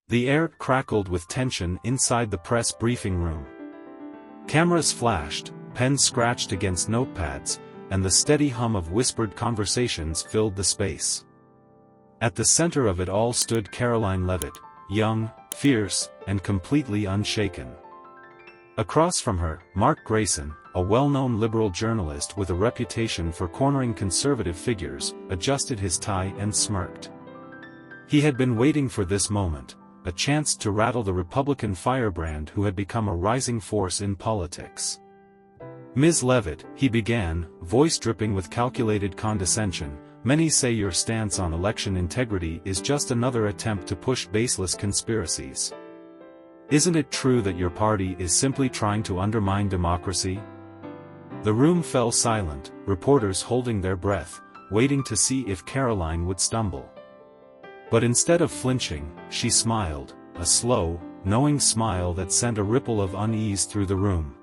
The air crackled with tension inside the press briefing room. Cameras flashed, pens scratched against notepads, and the steady hum of whispered conversations filled the space. At the center of it all stood Caroline Levitt, young, fierce, and completely unshaken. Across from her, Mark Grayson, a well-known liberal journalist with a reputation for cornering conservative figures, adjusted his tie and smirked. He had been waiting for this moment, a chance to rattle the Republican firebrand who had become a rising force in politics. "Ms. Levitt," he began, voice dripping with calculated condescension, "many say your stance on election integrity is just another attempt to push baseless conspiracies. Isn't it true that your party is simply trying to undermine democracy?" The room fell silent, reporters holding their breath, waiting to see if Caroline would stumble. But instead of flinching, she smiled, a slow, knowing smile that sent a ripple of unease through the room.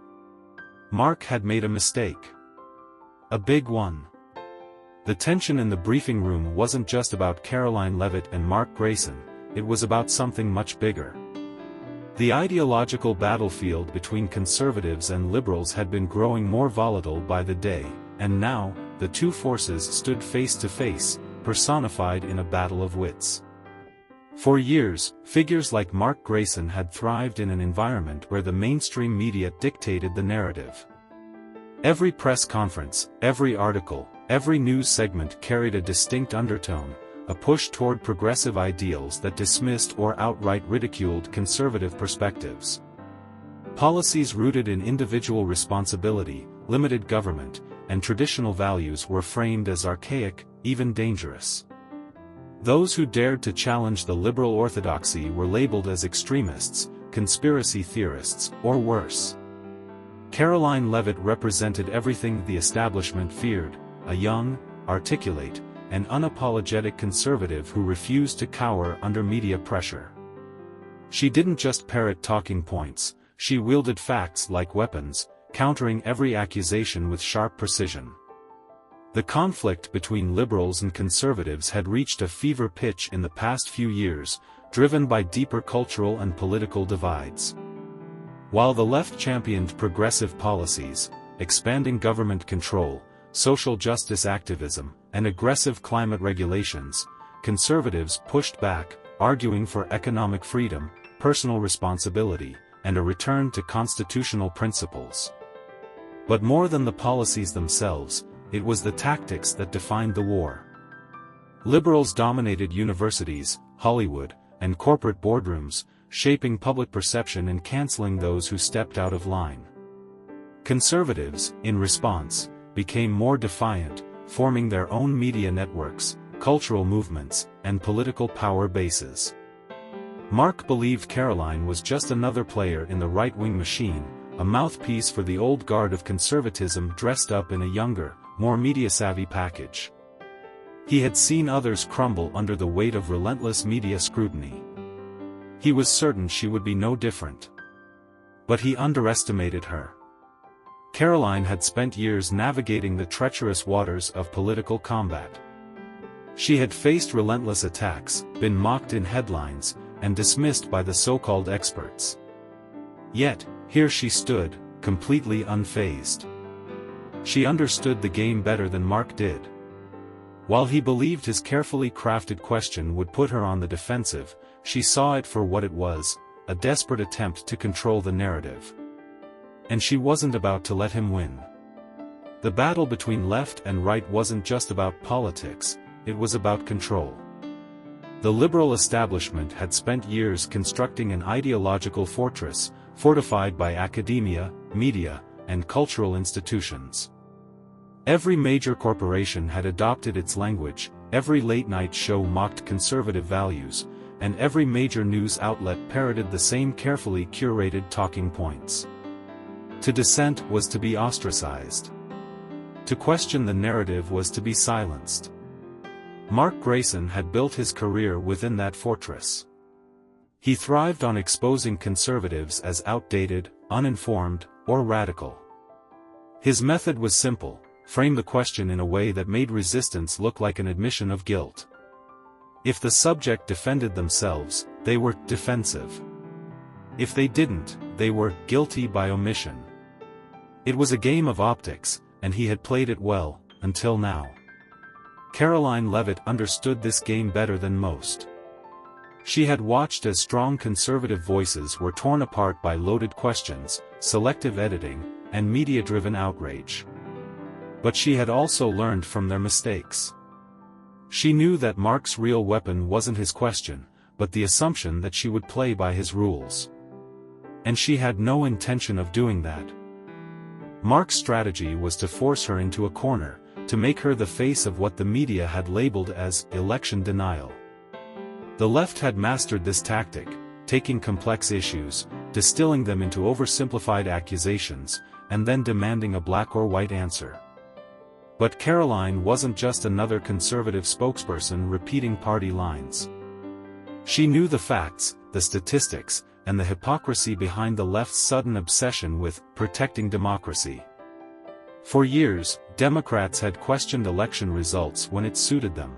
Mark had made a mistake. A big one. The tension in the briefing room wasn't just about Caroline Levitt and Mark Grayson, it was about something much bigger. The ideological battlefield between conservatives and liberals had been growing more volatile by the day, and now, the two forces stood face to face, personified in a battle of wits. For years, figures like Mark Grayson had thrived in an environment where the mainstream media dictated the narrative. Every press conference, every article, every news segment carried a distinct undertone, a push toward progressive ideals that dismissed or outright ridiculed conservative perspectives. Policies rooted in individual responsibility, limited government, and traditional values were framed as archaic, even dangerous. Those who dared to challenge the liberal orthodoxy were labeled as extremists, conspiracy theorists, or worse. Caroline Levitt represented everything the establishment feared, a young, articulate, and unapologetic conservative who refused to cower under media pressure. She didn't just parrot talking points, she wielded facts like weapons, countering every accusation with sharp precision. The conflict between liberals and conservatives had reached a fever pitch in the past few years, driven by deeper cultural and political divides. While the left championed progressive policies, expanding government control, social justice activism, and aggressive climate regulations, conservatives pushed back, arguing for economic freedom, personal responsibility, and a return to constitutional principles. But more than the policies themselves, it was the tactics that defined the war. Liberals dominated universities, Hollywood, and corporate boardrooms, shaping public perception and canceling those who stepped out of line. Conservatives, in response, became more defiant, forming their own media networks, cultural movements, and political power bases. Mark believed Caroline was just another player in the right-wing machine, a mouthpiece for the old guard of conservatism dressed up in a younger, more media-savvy package. He had seen others crumble under the weight of relentless media scrutiny. He was certain she would be no different. But he underestimated her. Caroline had spent years navigating the treacherous waters of political combat. She had faced relentless attacks, been mocked in headlines, and dismissed by the so-called experts. Yet, here she stood, completely unfazed. She understood the game better than Mark did. While he believed his carefully crafted question would put her on the defensive, she saw it for what it was, a desperate attempt to control the narrative. And she wasn't about to let him win. The battle between left and right wasn't just about politics, it was about control. The liberal establishment had spent years constructing an ideological fortress, fortified by academia, media, and cultural institutions. Every major corporation had adopted its language, every late-night show mocked conservative values, and every major news outlet parroted the same carefully curated talking points. To dissent was to be ostracized. To question the narrative was to be silenced. Mark Grayson had built his career within that fortress. He thrived on exposing conservatives as outdated, uninformed, or radical. His method was simple: frame the question in a way that made resistance look like an admission of guilt. If the subject defended themselves, they were defensive. If they didn't, they were guilty by omission. It was a game of optics, and he had played it well, until now. Caroline Levitt understood this game better than most. She had watched as strong conservative voices were torn apart by loaded questions, selective editing, and media-driven outrage. But she had also learned from their mistakes. She knew that Mark's real weapon wasn't his question, but the assumption that she would play by his rules. And she had no intention of doing that. Mark's strategy was to force her into a corner, to make her the face of what the media had labeled as election denial. The left had mastered this tactic, taking complex issues, distilling them into oversimplified accusations, and then demanding a black or white answer. But Caroline wasn't just another conservative spokesperson repeating party lines. She knew the facts, the statistics, and the hypocrisy behind the left's sudden obsession with protecting democracy. For years, Democrats had questioned election results when it suited them.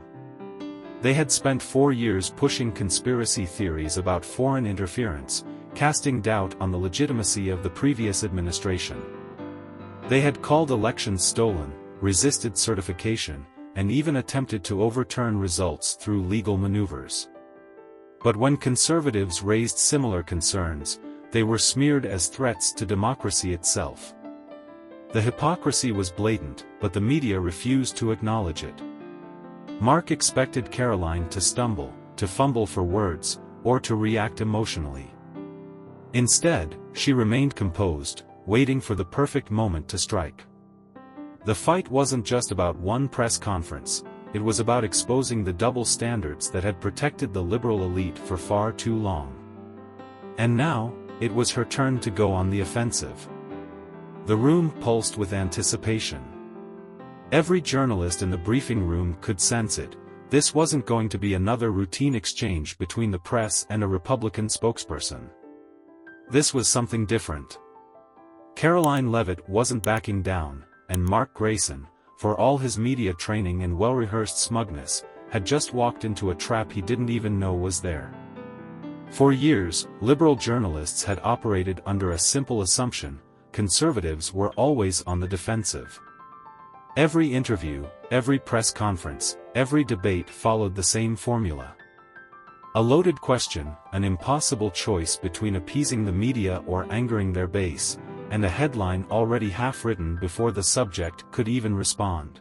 They had spent 4 years pushing conspiracy theories about foreign interference, casting doubt on the legitimacy of the previous administration. They had called elections stolen, resisted certification, and even attempted to overturn results through legal maneuvers. But when conservatives raised similar concerns, they were smeared as threats to democracy itself. The hypocrisy was blatant, but the media refused to acknowledge it. Mark expected Caroline to stumble, to fumble for words, or to react emotionally. Instead, she remained composed, waiting for the perfect moment to strike. The fight wasn't just about one press conference, it was about exposing the double standards that had protected the liberal elite for far too long. And now, it was her turn to go on the offensive. The room pulsed with anticipation. Every journalist in the briefing room could sense it. This wasn't going to be another routine exchange between the press and a Republican spokesperson. This was something different. Caroline Levitt wasn't backing down, and Mark Grayson, for all his media training and well-rehearsed smugness, had just walked into a trap he didn't even know was there. For years, liberal journalists had operated under a simple assumption: conservatives were always on the defensive. Every interview, every press conference, every debate followed the same formula. A loaded question, an impossible choice between appeasing the media or angering their base, and a headline already half-written before the subject could even respond.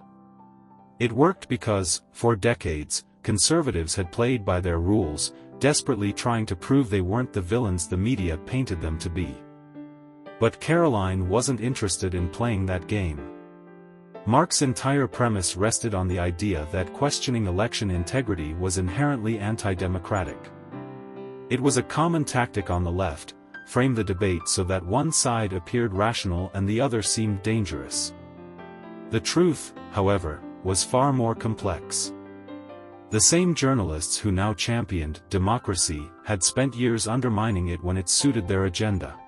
It worked because, for decades, conservatives had played by their rules, desperately trying to prove they weren't the villains the media painted them to be. But Caroline wasn't interested in playing that game. Mark's entire premise rested on the idea that questioning election integrity was inherently anti-democratic. It was a common tactic on the left: frame the debate so that one side appeared rational and the other seemed dangerous. The truth, however, was far more complex. The same journalists who now championed democracy had spent years undermining it when it suited their agenda.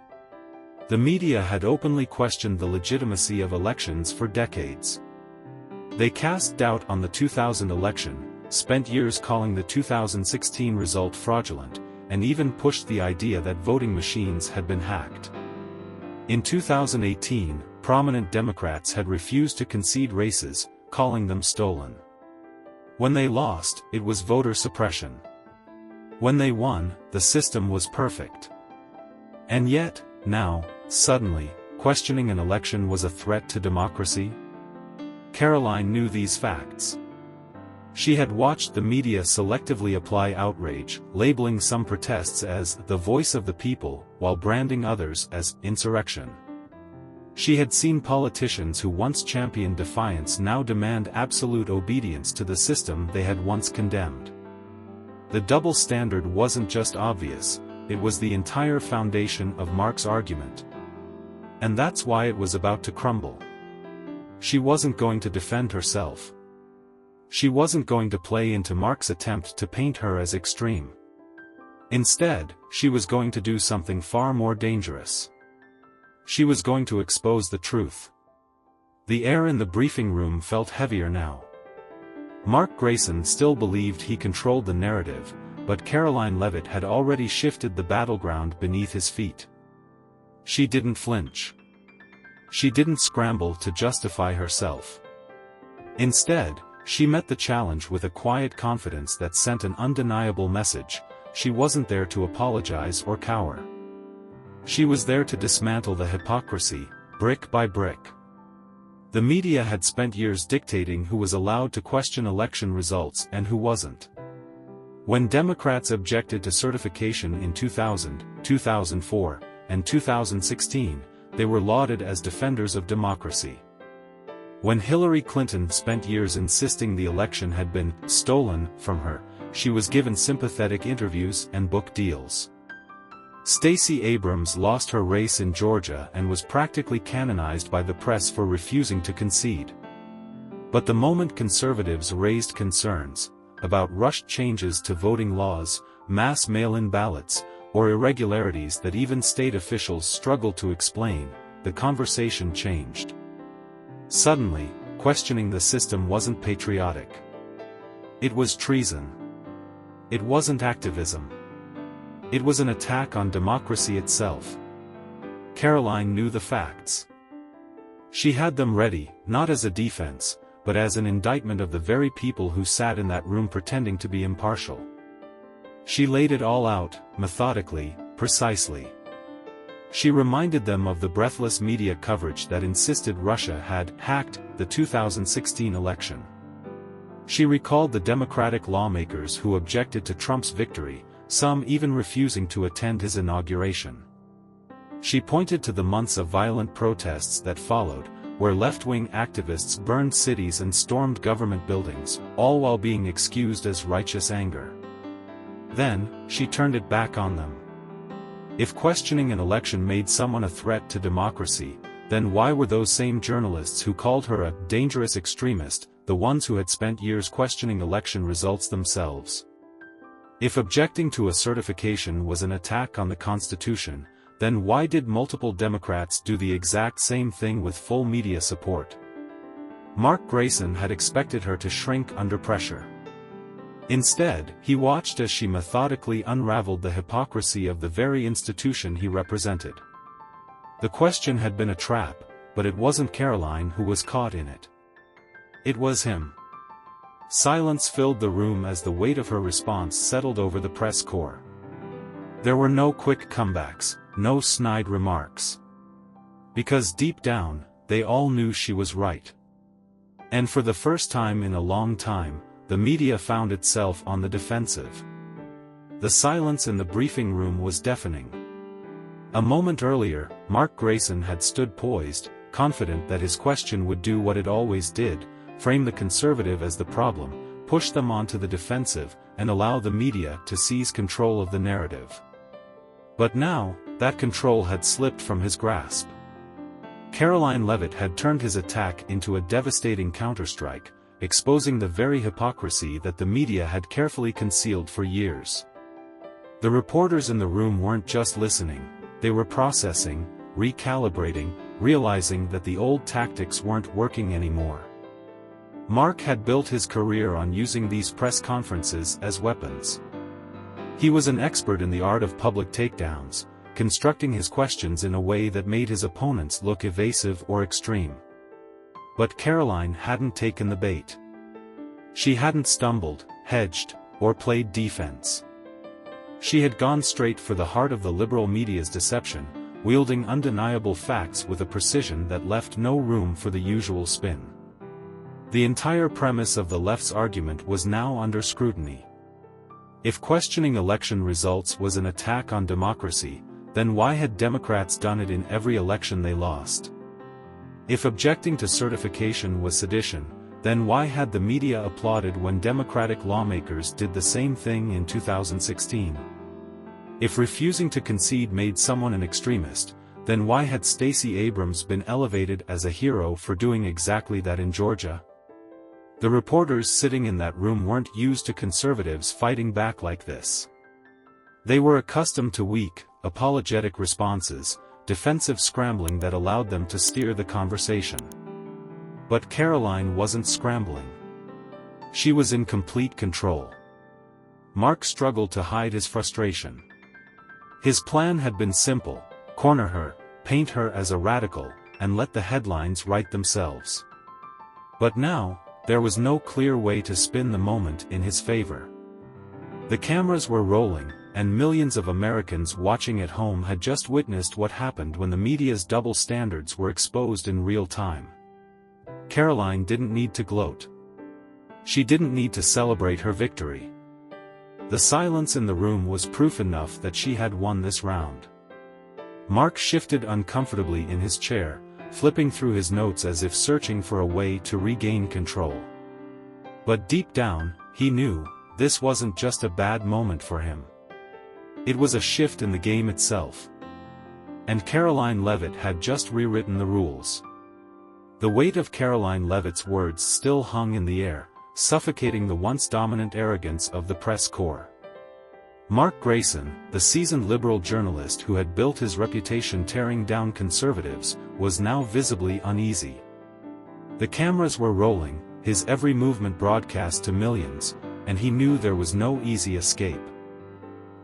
The media had openly questioned the legitimacy of elections for decades. They cast doubt on the 2000 election, spent years calling the 2016 result fraudulent, and even pushed the idea that voting machines had been hacked. In 2018, prominent Democrats had refused to concede races, calling them stolen. When they lost, it was voter suppression. When they won, the system was perfect. And yet, now, suddenly, questioning an election was a threat to democracy? Caroline knew these facts. She had watched the media selectively apply outrage, labeling some protests as the voice of the people, while branding others as insurrection. She had seen politicians who once championed defiance now demand absolute obedience to the system they had once condemned. The double standard wasn't just obvious, it was the entire foundation of Mark's argument. And that's why it was about to crumble. She wasn't going to defend herself. She wasn't going to play into Mark's attempt to paint her as extreme. Instead, she was going to do something far more dangerous. She was going to expose the truth. The air in the briefing room felt heavier now. Mark Grayson still believed he controlled the narrative, but Caroline Levitt had already shifted the battleground beneath his feet. She didn't flinch. She didn't scramble to justify herself. Instead, she met the challenge with a quiet confidence that sent an undeniable message: she wasn't there to apologize or cower. She was there to dismantle the hypocrisy, brick by brick. The media had spent years dictating who was allowed to question election results and who wasn't. When Democrats objected to certification in 2000, 2004, and 2016, they were lauded as defenders of democracy. When Hillary Clinton spent years insisting the election had been stolen from her, she was given sympathetic interviews and book deals. Stacey Abrams lost her race in Georgia and was practically canonized by the press for refusing to concede. But the moment conservatives raised concerns about rushed changes to voting laws, mass mail-in ballots, or irregularities that even state officials struggled to explain, the conversation changed. Suddenly, questioning the system wasn't patriotic. It was treason. It wasn't activism. It was an attack on democracy itself. Caroline knew the facts. She had them ready, not as a defense, but as an indictment of the very people who sat in that room pretending to be impartial. She laid it all out, methodically, precisely. She reminded them of the breathless media coverage that insisted Russia had hacked the 2016 election. She recalled the Democratic lawmakers who objected to Trump's victory, some even refusing to attend his inauguration. She pointed to the months of violent protests that followed, where left-wing activists burned cities and stormed government buildings, all while being excused as righteous anger. Then, she turned it back on them. If questioning an election made someone a threat to democracy, then why were those same journalists who called her a dangerous extremist the ones who had spent years questioning election results themselves? If objecting to a certification was an attack on the Constitution, then why did multiple Democrats do the exact same thing with full media support? Mark Grayson had expected her to shrink under pressure. Instead, he watched as she methodically unraveled the hypocrisy of the very institution he represented. The question had been a trap, but it wasn't Caroline who was caught in it. It was him. Silence filled the room as the weight of her response settled over the press corps. There were no quick comebacks, no snide remarks. Because deep down, they all knew she was right. And for the first time in a long time, the media found itself on the defensive. The silence in the briefing room was deafening. A moment earlier, Mark Grayson had stood poised, confident that his question would do what it always did: frame the conservative as the problem, push them onto the defensive, and allow the media to seize control of the narrative. But now, that control had slipped from his grasp. Caroline Levitt had turned his attack into a devastating counterstrike, exposing the very hypocrisy that the media had carefully concealed for years. The reporters in the room weren't just listening, they were processing, recalibrating, realizing that the old tactics weren't working anymore. Mark had built his career on using these press conferences as weapons. He was an expert in the art of public takedowns, constructing his questions in a way that made his opponents look evasive or extreme. But Caroline hadn't taken the bait. She hadn't stumbled, hedged, or played defense. She had gone straight for the heart of the liberal media's deception, wielding undeniable facts with a precision that left no room for the usual spin. The entire premise of the left's argument was now under scrutiny. If questioning election results was an attack on democracy, then why had Democrats done it in every election they lost? If objecting to certification was sedition, then why had the media applauded when Democratic lawmakers did the same thing in 2016? If refusing to concede made someone an extremist, then why had Stacey Abrams been elevated as a hero for doing exactly that in Georgia? The reporters sitting in that room weren't used to conservatives fighting back like this. They were accustomed to weak, apologetic responses, defensive scrambling that allowed them to steer the conversation. But Caroline wasn't scrambling. She was in complete control. Mark struggled to hide his frustration. His plan had been simple: corner her, paint her as a radical, and let the headlines write themselves. But now, there was no clear way to spin the moment in his favor. The cameras were rolling, and millions of Americans watching at home had just witnessed what happened when the media's double standards were exposed in real time. Caroline didn't need to gloat. She didn't need to celebrate her victory. The silence in the room was proof enough that she had won this round. Mark shifted uncomfortably in his chair, flipping through his notes as if searching for a way to regain control. But deep down, he knew, this wasn't just a bad moment for him. It was a shift in the game itself. And Caroline Levitt had just rewritten the rules. The weight of Caroline Levitt's words still hung in the air, suffocating the once dominant arrogance of the press corps. Mark Grayson, the seasoned liberal journalist who had built his reputation tearing down conservatives, was now visibly uneasy. The cameras were rolling, his every movement broadcast to millions, and he knew there was no easy escape.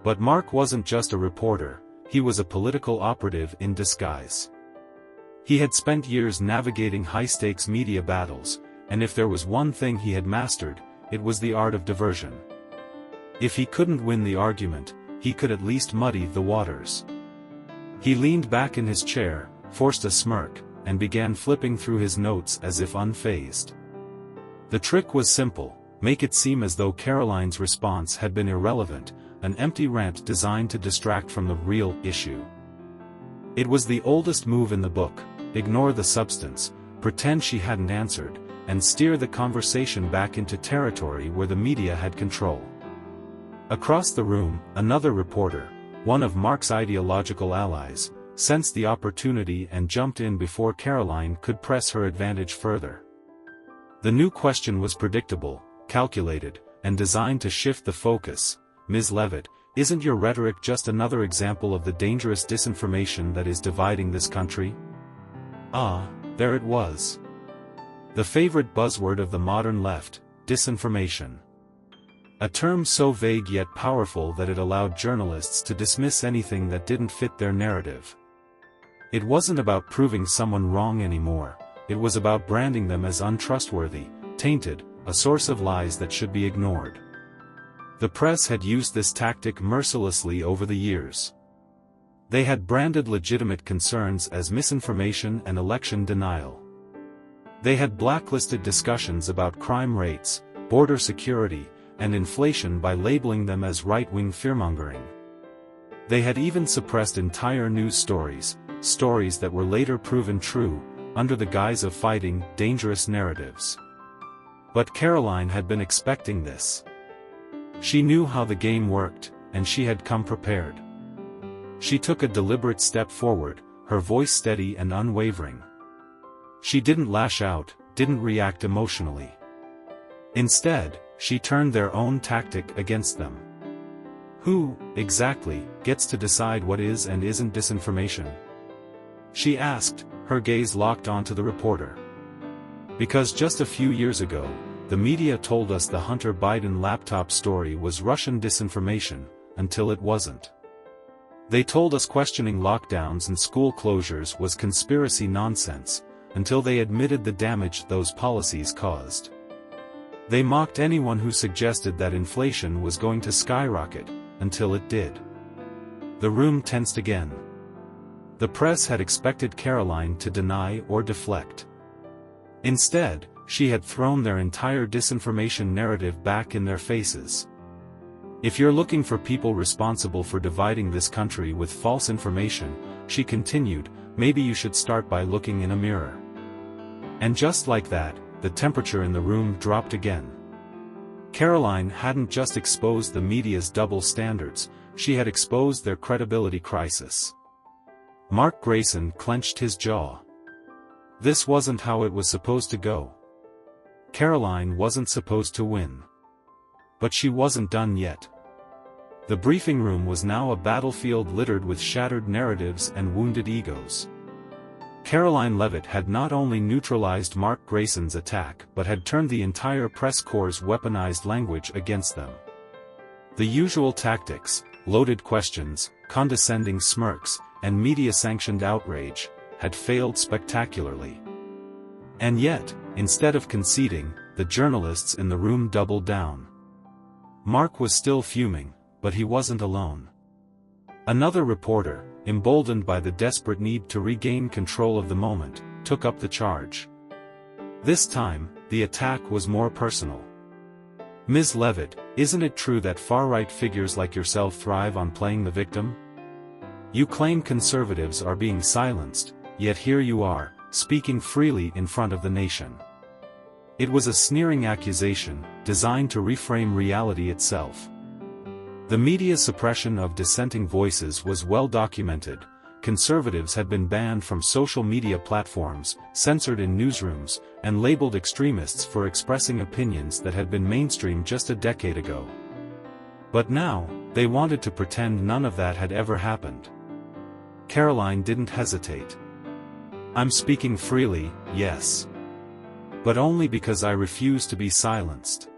But Mark wasn't just a reporter, he was a political operative in disguise. He had spent years navigating high-stakes media battles, and if there was one thing he had mastered, it was the art of diversion. If he couldn't win the argument, he could at least muddy the waters. He leaned back in his chair, forced a smirk, and began flipping through his notes as if unfazed. The trick was simple: make it seem as though Caroline's response had been irrelevant, an empty rant designed to distract from the real issue. It was the oldest move in the book: ignore the substance, pretend she hadn't answered, and steer the conversation back into territory where the media had control. Across the room, another reporter, one of Mark's ideological allies, sensed the opportunity and jumped in before Caroline could press her advantage further. The new question was predictable, calculated, and designed to shift the focus. "Ms. Levitt, isn't your rhetoric just another example of the dangerous disinformation that is dividing this country?" Ah, there it was. The favorite buzzword of the modern left: disinformation. A term so vague yet powerful that it allowed journalists to dismiss anything that didn't fit their narrative. It wasn't about proving someone wrong anymore, it was about branding them as untrustworthy, tainted, a source of lies that should be ignored. The press had used this tactic mercilessly over the years. They had branded legitimate concerns as misinformation and election denial. They had blacklisted discussions about crime rates, border security, and inflation by labeling them as right-wing fearmongering. They had even suppressed entire news stories, stories that were later proven true, under the guise of fighting dangerous narratives. But Caroline had been expecting this. She knew how the game worked, and she had come prepared. She took a deliberate step forward, her voice steady and unwavering. She didn't lash out, didn't react emotionally. Instead, she turned their own tactic against them. Who, exactly, gets to decide what is and isn't disinformation? She asked, her gaze locked onto the reporter. Because just a few years ago, the media told us the Hunter Biden laptop story was Russian disinformation, until it wasn't. They told us questioning lockdowns and school closures was conspiracy nonsense, until they admitted the damage those policies caused. They mocked anyone who suggested that inflation was going to skyrocket, until it did. The room tensed again. The press had expected Caroline to deny or deflect. Instead, she had thrown their entire disinformation narrative back in their faces. "If you're looking for people responsible for dividing this country with false information," she continued, "maybe you should start by looking in a mirror." And just like that, the temperature in the room dropped again. Caroline hadn't just exposed the media's double standards, she had exposed their credibility crisis. Mark Grayson clenched his jaw. This wasn't how it was supposed to go. Caroline wasn't supposed to win. But she wasn't done yet. The briefing room was now a battlefield littered with shattered narratives and wounded egos. Caroline Levitt had not only neutralized Mark Grayson's attack but had turned the entire press corps' weaponized language against them. The usual tactics, loaded questions, condescending smirks, and media-sanctioned outrage, had failed spectacularly. And yet, instead of conceding, the journalists in the room doubled down. Mark was still fuming, but he wasn't alone. Another reporter, emboldened by the desperate need to regain control of the moment, took up the charge. This time, the attack was more personal. "Ms. Levitt, isn't it true that far-right figures like yourself thrive on playing the victim? You claim conservatives are being silenced, yet here you are, speaking freely in front of the nation." It was a sneering accusation, designed to reframe reality itself. The media suppression of dissenting voices was well documented. Conservatives had been banned from social media platforms, censored in newsrooms, and labeled extremists for expressing opinions that had been mainstream just a decade ago. But now, they wanted to pretend none of that had ever happened. Caroline didn't hesitate. "I'm speaking freely, yes. But only because I refuse to be silenced.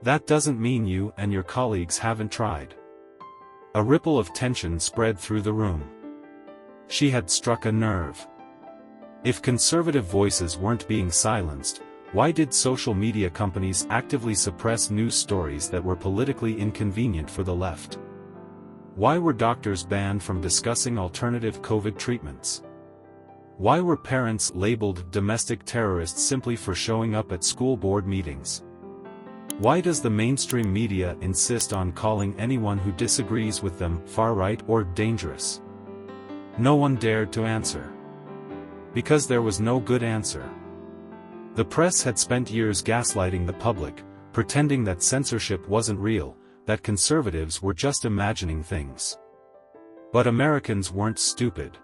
That doesn't mean you and your colleagues haven't tried." A ripple of tension spread through the room. She had struck a nerve. If conservative voices weren't being silenced, why did social media companies actively suppress news stories that were politically inconvenient for the left? Why were doctors banned from discussing alternative COVID treatments? Why were parents labeled domestic terrorists simply for showing up at school board meetings? Why does the mainstream media insist on calling anyone who disagrees with them far-right or dangerous? No one dared to answer. Because there was no good answer. The press had spent years gaslighting the public, pretending that censorship wasn't real, that conservatives were just imagining things. But Americans weren't stupid.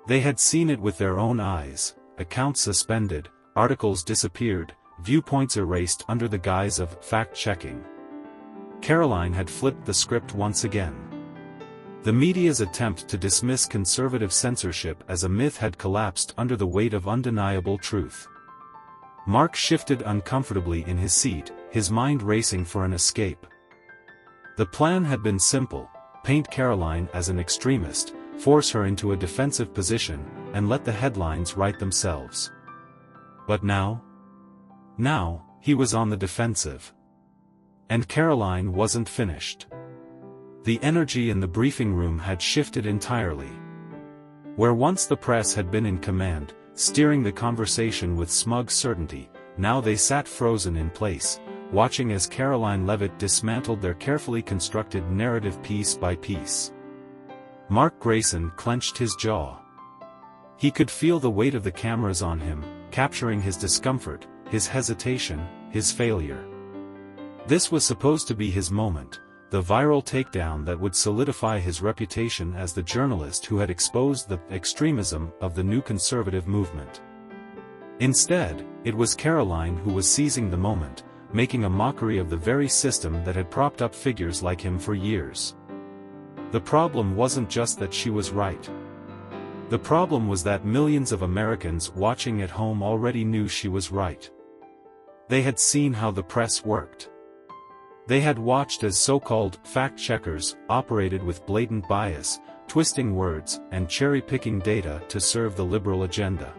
They had seen it with their own eyes: accounts suspended, articles disappeared, viewpoints erased under the guise of fact-checking. Caroline had flipped the script once again. The media's attempt to dismiss conservative censorship as a myth had collapsed under the weight of undeniable truth. Mark shifted uncomfortably in his seat, his mind racing for an escape. The plan had been simple: paint Caroline as an extremist, force her into a defensive position, and let the headlines write themselves. But now? Now, he was on the defensive. And Caroline wasn't finished. The energy in the briefing room had shifted entirely. Where once the press had been in command, steering the conversation with smug certainty, now they sat frozen in place, watching as Caroline Levitt dismantled their carefully constructed narrative piece by piece. Mark Grayson clenched his jaw. He could feel the weight of the cameras on him, capturing his discomfort, his hesitation, his failure. This was supposed to be his moment, the viral takedown that would solidify his reputation as the journalist who had exposed the extremism of the new conservative movement. Instead, it was Caroline who was seizing the moment, making a mockery of the very system that had propped up figures like him for years. The problem wasn't just that she was right. The problem was that millions of Americans watching at home already knew she was right. They had seen how the press worked. They had watched as so-called fact-checkers operated with blatant bias, twisting words and cherry-picking data to serve the liberal agenda.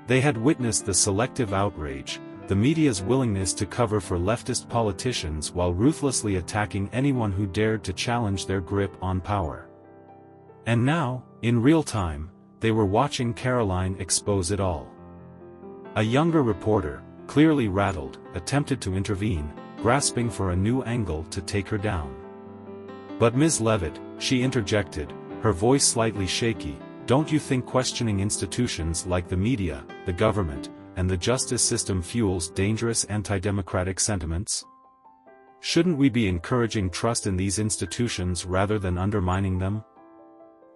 They had witnessed the selective outrage, the media's willingness to cover for leftist politicians while ruthlessly attacking anyone who dared to challenge their grip on power. And now, in real time, they were watching Caroline expose it all. A younger reporter, clearly rattled, attempted to intervene, grasping for a new angle to take her down. "But Ms. Levitt," she interjected, her voice slightly shaky, "don't you think questioning institutions like the media, the government, and the justice system fuels dangerous anti-democratic sentiments? Shouldn't we be encouraging trust in these institutions rather than undermining them?"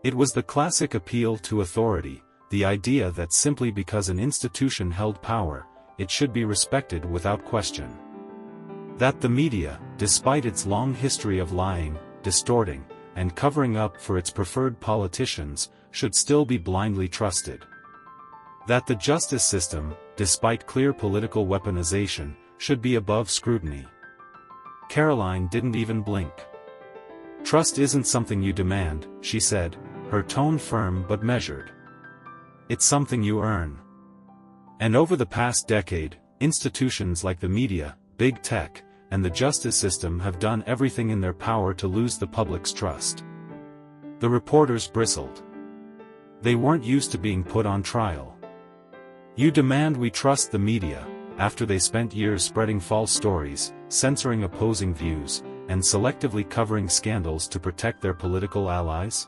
It was the classic appeal to authority, the idea that simply because an institution held power, it should be respected without question. That the media, despite its long history of lying, distorting, and covering up for its preferred politicians, should still be blindly trusted. That the justice system, despite clear political weaponization, should be above scrutiny. Caroline didn't even blink. "Trust isn't something you demand," she said, her tone firm but measured. "It's something you earn." And over the past decade, institutions like the media, big tech, and the justice system have done everything in their power to lose the public's trust. The reporters bristled. They weren't used to being put on trial. "You demand we trust the media, after they spent years spreading false stories, censoring opposing views, and selectively covering scandals to protect their political allies?"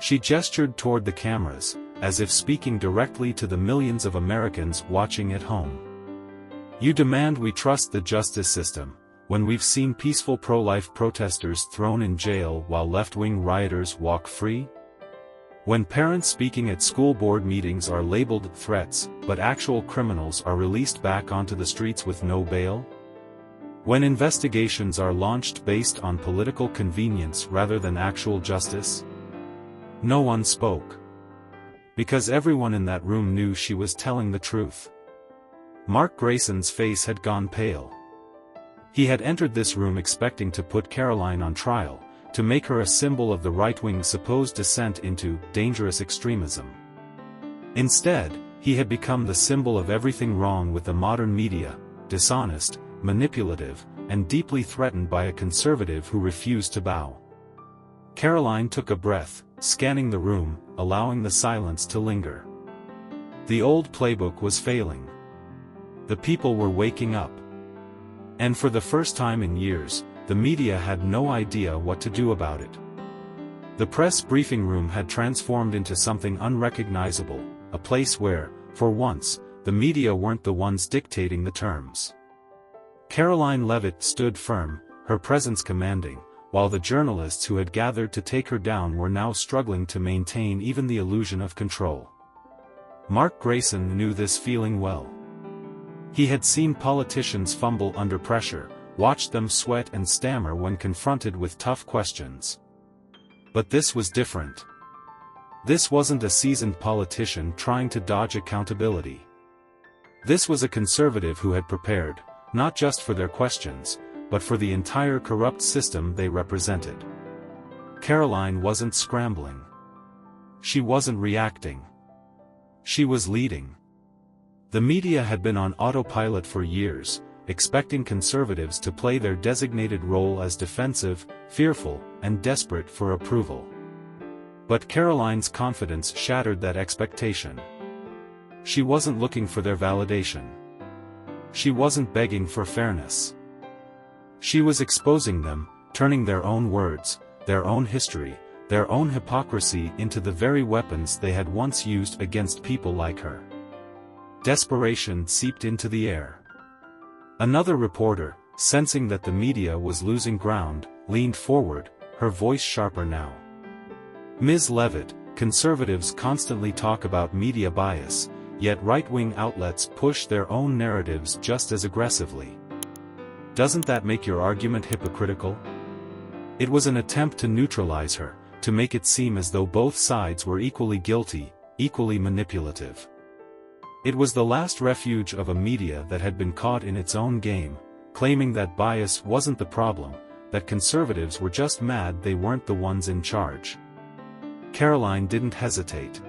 She gestured toward the cameras, as if speaking directly to the millions of Americans watching at home. "You demand we trust the justice system, when we've seen peaceful pro-life protesters thrown in jail while left-wing rioters walk free? When parents speaking at school board meetings are labeled threats, but actual criminals are released back onto the streets with no bail? When investigations are launched based on political convenience rather than actual justice?" No one spoke. Because everyone in that room knew she was telling the truth. Mark Grayson's face had gone pale. He had entered this room expecting to put Caroline on trial, to make her a symbol of the right-wing's supposed descent into dangerous extremism. Instead, he had become the symbol of everything wrong with the modern media, dishonest, manipulative, and deeply threatened by a conservative who refused to bow. Caroline took a breath, scanning the room, allowing the silence to linger. The old playbook was failing. The people were waking up. And for the first time in years, the media had no idea what to do about it. The press briefing room had transformed into something unrecognizable, a place where, for once, the media weren't the ones dictating the terms. Caroline Levitt stood firm, her presence commanding, while the journalists who had gathered to take her down were now struggling to maintain even the illusion of control. Mark Grayson knew this feeling well. He had seen politicians fumble under pressure, watched them sweat and stammer when confronted with tough questions. But this was different. This wasn't a seasoned politician trying to dodge accountability. This was a conservative who had prepared, not just for their questions, but for the entire corrupt system they represented. Caroline wasn't scrambling. She wasn't reacting. She was leading. The media had been on autopilot for years, expecting conservatives to play their designated role as defensive, fearful, and desperate for approval. But Caroline's confidence shattered that expectation. She wasn't looking for their validation. She wasn't begging for fairness. She was exposing them, turning their own words, their own history, their own hypocrisy into the very weapons they had once used against people like her. Desperation seeped into the air. Another reporter, sensing that the media was losing ground, leaned forward, her voice sharper now. "Ms. Levitt, conservatives constantly talk about media bias, yet right-wing outlets push their own narratives just as aggressively. Doesn't that make your argument hypocritical?" It was an attempt to neutralize her, to make it seem as though both sides were equally guilty, equally manipulative. It was the last refuge of a media that had been caught in its own game, claiming that bias wasn't the problem, that conservatives were just mad they weren't the ones in charge. Caroline didn't hesitate.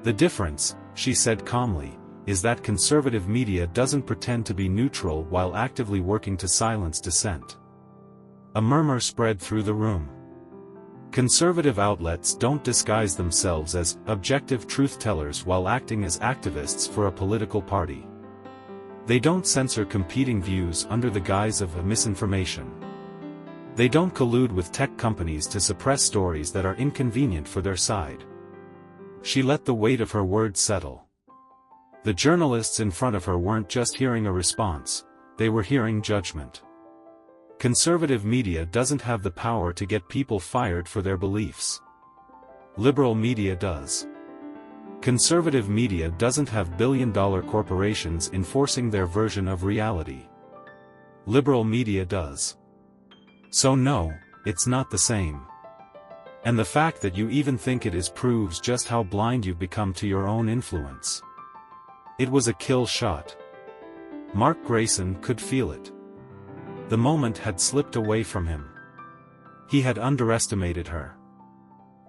"The difference," she said calmly, "is that conservative media doesn't pretend to be neutral while actively working to silence dissent." A murmur spread through the room. Conservative outlets don't disguise themselves as objective truth-tellers while acting as activists for a political party. They don't censor competing views under the guise of misinformation. They don't collude with tech companies to suppress stories that are inconvenient for their side. She let the weight of her words settle. The journalists in front of her weren't just hearing a response, they were hearing judgment. Conservative media doesn't have the power to get people fired for their beliefs. Liberal media does. Conservative media doesn't have billion-dollar corporations enforcing their version of reality. Liberal media does. So no, it's not the same. And the fact that you even think it is proves just how blind you've become to your own influence. It was a kill shot. Mark Grayson could feel it. The moment had slipped away from him. He had underestimated her.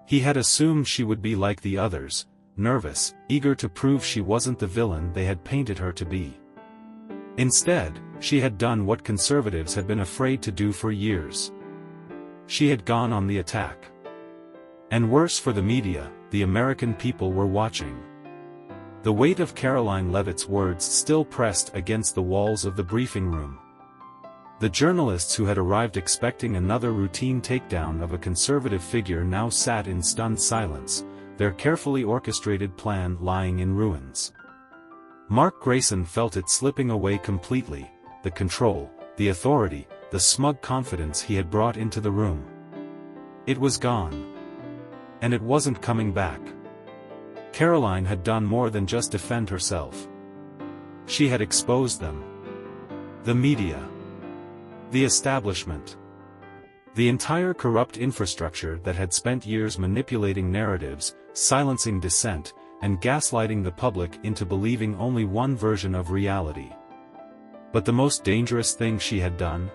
He had assumed she would be like the others, nervous, eager to prove she wasn't the villain they had painted her to be. Instead, she had done what conservatives had been afraid to do for years. She had gone on the attack. And worse for the media, the American people were watching. The weight of Caroline Levitt's words still pressed against the walls of the briefing room. The journalists who had arrived expecting another routine takedown of a conservative figure now sat in stunned silence, their carefully orchestrated plan lying in ruins. Mark Grayson felt it slipping away completely, the control, the authority, the smug confidence he had brought into the room. It was gone. And it wasn't coming back. Caroline had done more than just defend herself. She had exposed them. The media. The establishment. The entire corrupt infrastructure that had spent years manipulating narratives, silencing dissent, and gaslighting the public into believing only one version of reality. But the most dangerous thing she had done,